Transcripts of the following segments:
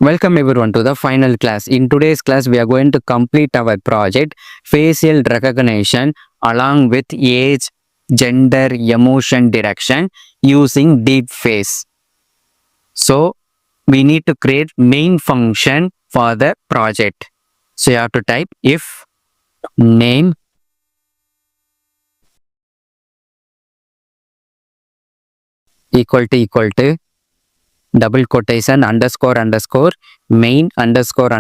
Welcome everyone to the final class. In today's class, we are going to complete our project facial recognition along with age, gender, emotion direction using DeepFace. So, we need to create main function for the project. So, you have to type if name equal to double quotation underscore main underscore.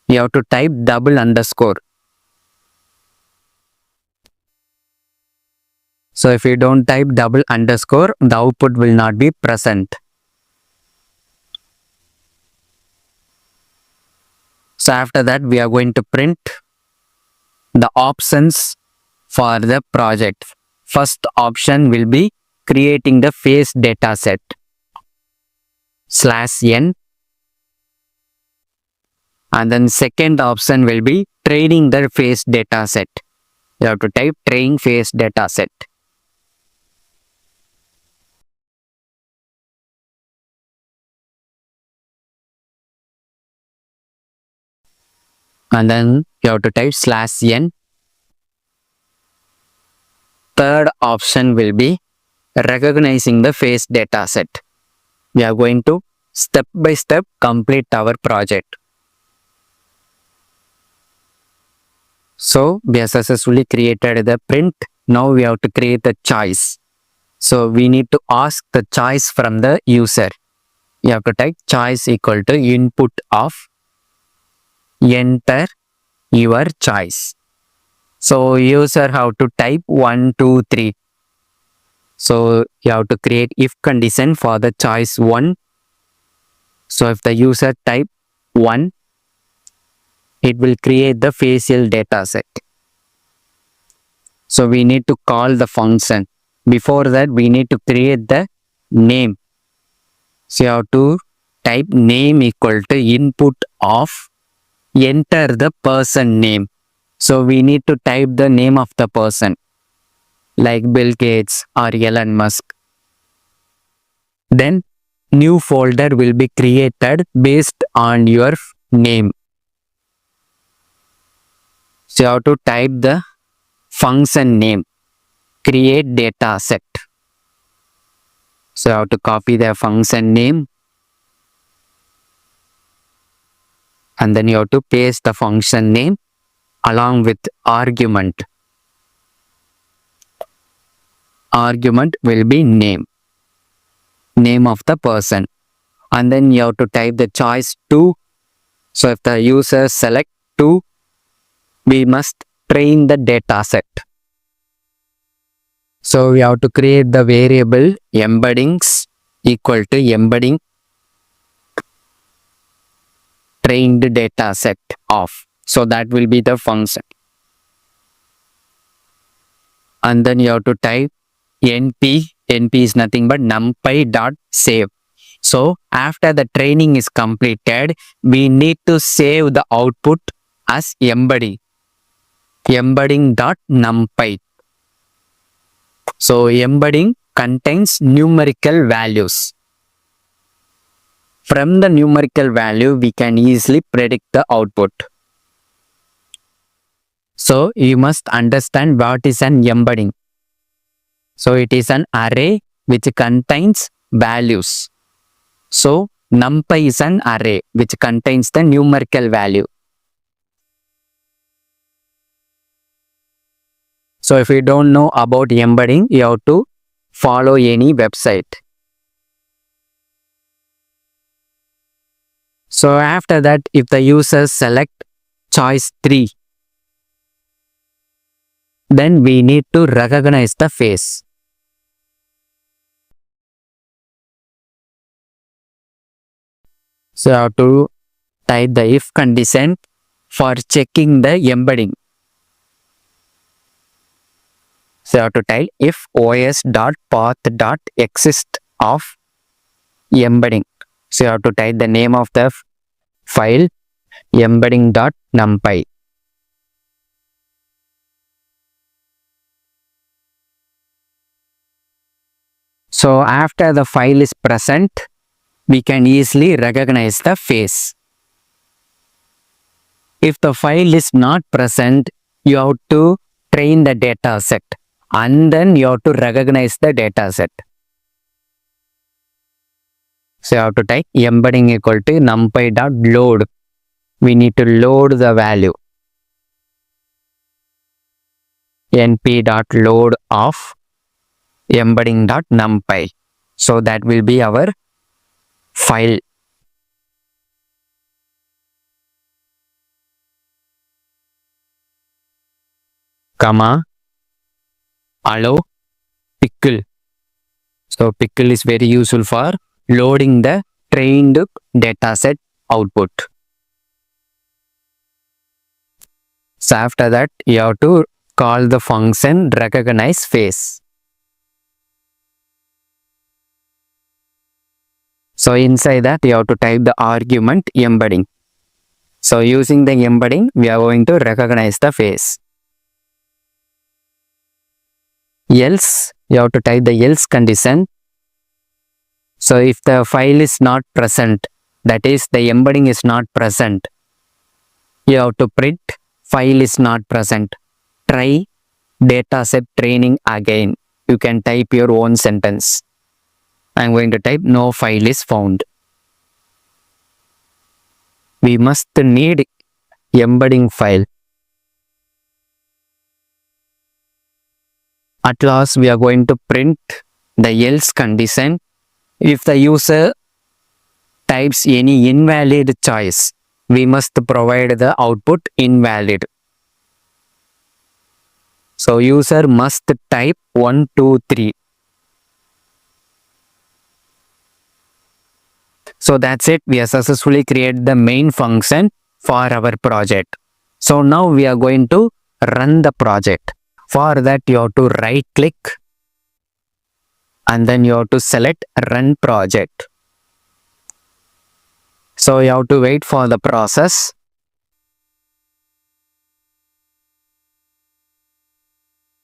You have to type double underscore. So if you don't type double underscore, the output will not be present. So after that, we are going to print the options for the project. First option will be creating the face data set /n, and then second option will be training the face data set. You have to type train face data set. And then you have to type /n. Third option will be recognizing the face data set. We are going to step by step complete our project. So we have successfully created the print. Now we have to create the choice. So we need to ask the choice from the user. You have to type choice equal to input of enter your choice. So user have to type 1, 2, 3. So you have to create if condition for the choice 1. So if the user type 1, it will create the facial data set. So we need to call the function. Before that, we need to create the name. So you have to type name equal to input of enter the person name. So we need to type the name of the person like Bill Gates or Elon Musk. Then new folder will be created based on your name. So you have to type the function name, create data set. So you have to copy the function name and then you have to paste the function name along with argument. Argument will be name of the person, and then you have to type the choice 2. So if the user select 2, we must train the data set. So we have to create the variable embeddings equal to embedding trained data set of. So that will be the function. And then you have to type np is nothing but numpy.save. So after the training is completed, we need to save the output as embedding embedding.numpy. So embedding contains numerical values. From the numerical value, we can easily predict the output. So you must understand what is an embedding. So it is an array which contains values. So numpy is an array which contains the numerical value. So if you don't know about embedding, you have to follow any website. So after that, if the user select choice 3, then we need to recognize the face. So you have to type the if condition for checking the embedding. So you have to type if os.path.exist of embedding. So you have to type the name of the file embedding.numpy. So after the file is present, we can easily recognize the face. If the file is not present, you have to train the data set and then you have to recognize the data set. So you have to type embedding equal to numpy.load. We need to load the value. np.load of embedding.numpy. So that will be our file. Comma allow pickle. So pickle is very useful for loading the trained dataset output. So after that, you have to call the function recognize face. So inside that, you have to type the argument embedding. So using the embedding, we are going to recognize the face. Else, you have to type the else condition. So if the file is not present, that is the embedding is not present, you have to print file is not present. Try dataset training again. You can type your own sentence. I am going to type no file is found. We must need embedding file. At last, we are going to print the else condition. If the user types any invalid choice, we must provide the output invalid. So user must type 1, 2, 3. So that's it. We have successfully created the main function for our project. So now we are going to run the project. For that, you have to right click and then you have to select run project. So you have to wait for the process.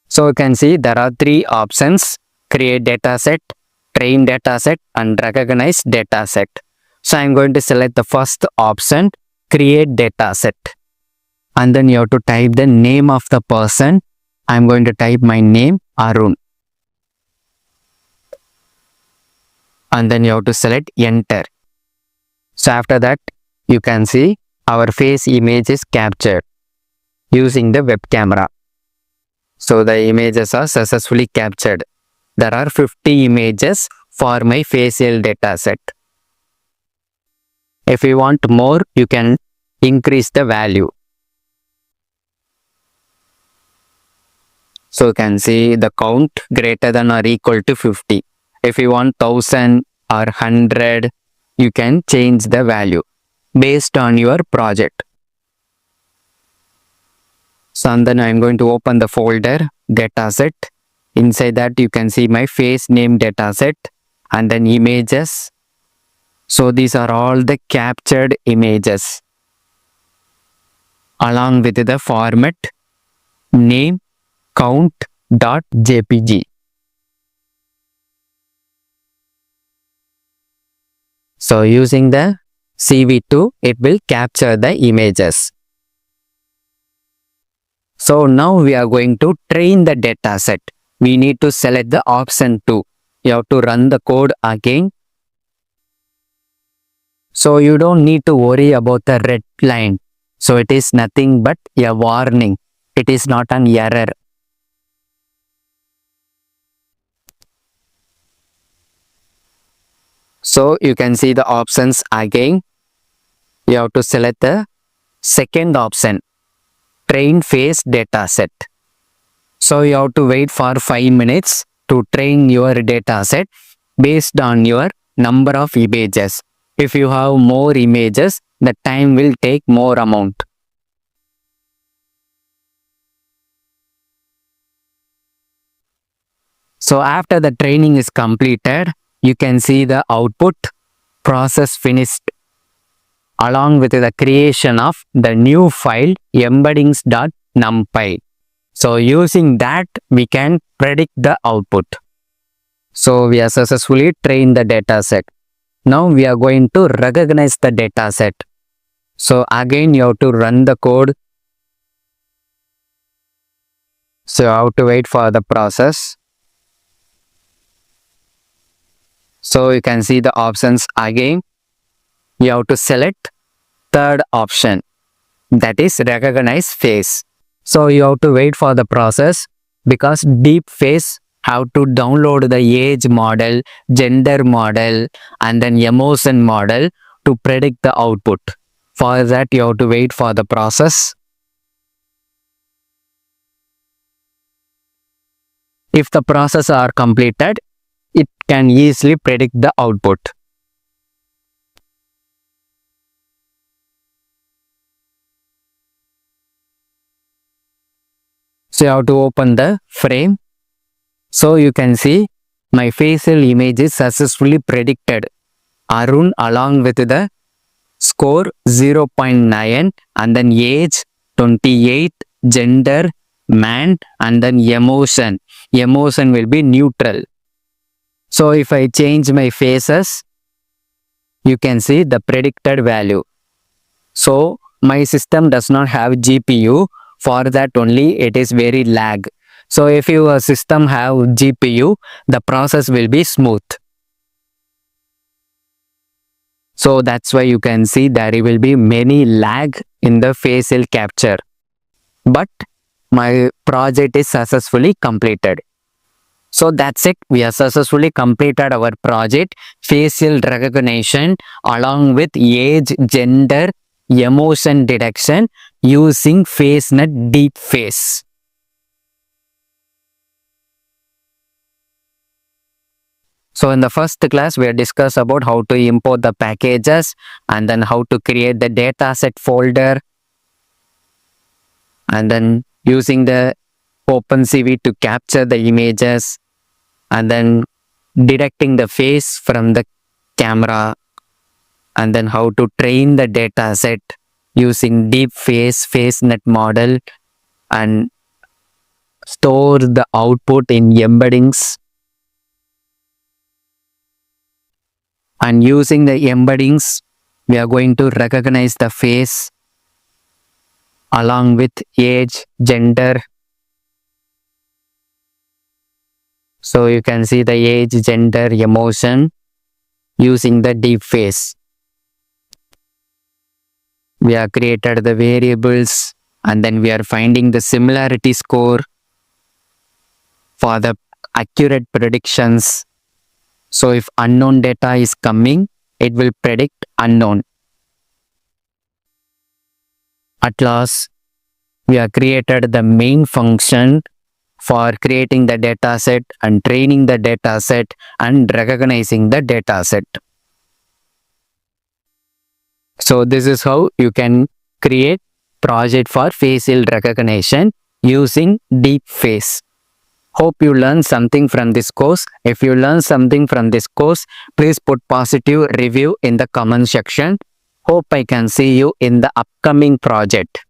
So you can see there are three options: create dataset, train dataset and recognize dataset. So I am going to select the first option, create dataset. And then you have to type the name of the person. I am going to type my name, Arun. And then you have to select enter. So after that, you can see our face image is captured using the web camera. So the images are successfully captured. There are 50 images for my facial dataset. If you want more, you can increase the value. So you can see the count greater than or equal to 50. If you want 1000 or 100, you can change the value based on your project. So and then I am going to open the folder dataset. Inside that you can see my face name dataset and then images. So these are all the captured images along with the format name count.jpg. So using the CV2, it will capture the images. So now we are going to train the dataset. We need to select the option 2. You have to run the code again. So you don't need to worry about the red line. So it is nothing but a warning. It is not an error. So you can see the options again. You have to select the second option, train face dataset. So you have to wait for 5 minutes to train your dataset based on your number of images. If you have more images, the time will take more amount. So after the training is completed, you can see the output process finished along with the creation of the new file embeddings.numpy. So using that, we can predict the output. So we have successfully trained the dataset. Now we are going to recognize the data set. So again, you have to run the code. So you have to wait for the process. So you can see the options again. You have to select third option, that is recognize face. So you have to wait for the process because DeepFace have to download the age model, gender model, and then emotion model to predict the output. For that, you have to wait for the process. If the process are completed, it can easily predict the output. So you have to open the frame. So you can see my facial image is successfully predicted. Arun along with the score 0.9 and then age 28, gender man, and then emotion. Emotion will be neutral. So if I change my faces, you can see the predicted value. So my system does not have GPU. For that only it is very lag. So if your system have GPU, the process will be smooth. So that's why you can see there will be many lag in the facial capture. But my project is successfully completed. So that's it. We have successfully completed our project, facial recognition along with age, gender, emotion detection using FaceNet DeepFace. So in the first class, we have discussed about how to import the packages and then how to create the dataset folder and then using the OpenCV to capture the images and then detecting the face from the camera and then how to train the dataset using DeepFace, FaceNet model and store the output in embeddings. And using the embeddings, we are going to recognize the face along with age, gender. So you can see the age, gender, emotion using the DeepFace. We have created the variables and then we are finding the similarity score for the accurate predictions. So if unknown data is coming, it will predict unknown. At last, we have created the main function for creating the dataset and training the dataset and recognizing the dataset. So this is how you can create project for facial recognition using DeepFace. Hope you learned something from this course. If you learned something from this course, please put positive review in the comment section. Hope I can see you in the upcoming project.